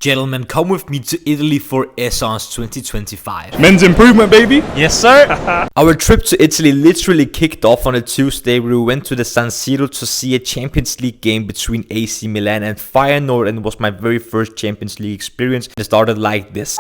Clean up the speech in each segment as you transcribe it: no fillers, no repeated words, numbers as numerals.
Gentlemen, come with me to Italy for Esxence 2025. Men's improvement, baby. Yes, sir. Our trip to Italy literally kicked off on a Tuesday where we went to the San Siro to see a Champions League game between AC Milan and Feyenoord, and it was my very first Champions League experience. It started like this.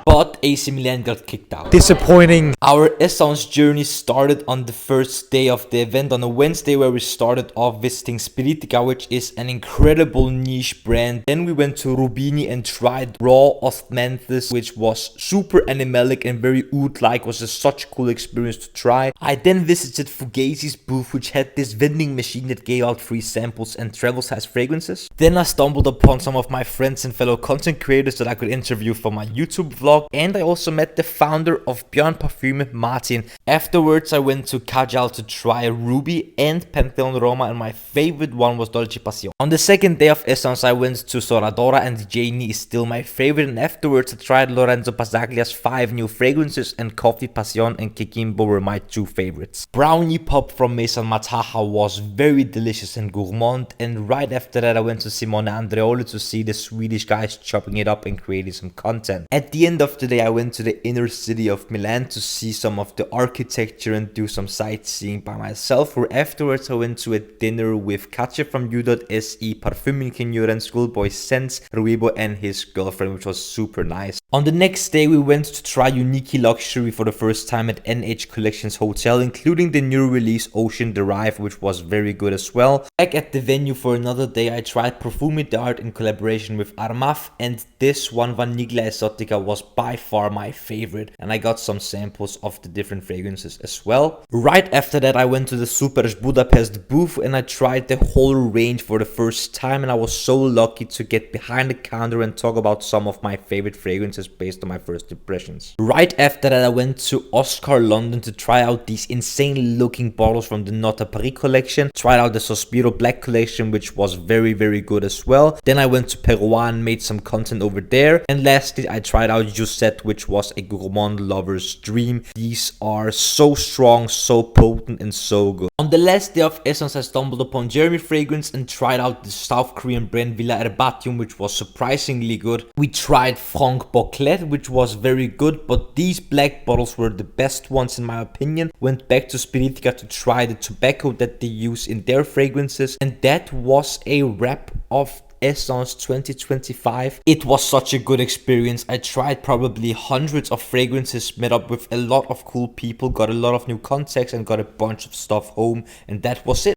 But AC Milan got kicked out. Disappointing. Our Esxence journey started on the first day of the event on a Wednesday, where we started off visiting Spiritica, which is an incredible niche brand. Then we went to Rubini and tried raw osmanthus, which was super animalic and very oud-like. It was such a cool experience to try. I then visited Fugazi's booth, which had this vending machine that gave out free samples and travel size fragrances. Then I stumbled upon some of my friends and fellow content creators that I could interview for my YouTube vlog. And I also met the founder of Björn Parfume, Martin. Afterwards, I went to Kajal to try Ruby and Pantheon Roma, and my favorite one was Dolce Passion. On the second day of Esxence, I went to Soradora, and Janie is still my favorite. And afterwards, I tried Lorenzo Pasaglia's 5 new fragrances, and Coffee Passion and Kikimbo were my 2 favorites. Brownie Pop from Maison Mataha was very delicious and gourmand. And right after that, I went to Simone Andreoli to see the Swedish guys chopping it up and creating some content. At the end of the day, I went to the inner city of Milan to see some of the architecture and do some sightseeing by myself, where afterwards I went to a dinner with Katja from U.SE, Parfümingenieur and schoolboy Esxence, Ruibo and his girlfriend, which was super nice. On the next day, we went to try Unique Luxury for the first time at NH Collections Hotel, including the new release Ocean Derive, which was very good as well. Back at the venue for another day, I tried Profumi d'Art in collaboration with Armaf, and this one, Vaniglia Esotica, was by far my favorite, and I got some samples of the different fragrances as well. Right after that, I went to the Supersh Budapest booth and I tried the whole range for the first time, and I was so lucky to get behind the counter and talk about some of my favorite fragrances based on my first impressions. Right after that, I went to Oscar London to try out these insane looking bottles from the Nota Paris collection, tried out the Sospiro Black collection, which was very good as well. Then I went to Peruan, made some content over there, and lastly I tried out Jusette, which was a gourmand lover's dream. These are so strong, so potent and so good. On the last day of Esxence, I stumbled upon Jeremy Fragrance and tried out the South Korean brand Villa Herbatium, which was surprisingly good. We tried Franck Boclet, which was very good, but these black bottles were the best ones in my opinion. Went back to Spiritica to try the tobacco that they use in their fragrances, and that was a wrap of Esxence 2025. It was such a good experience. I tried probably hundreds of fragrances, met up with a lot of cool people, got a lot of new contacts and got a bunch of stuff home, and that was it.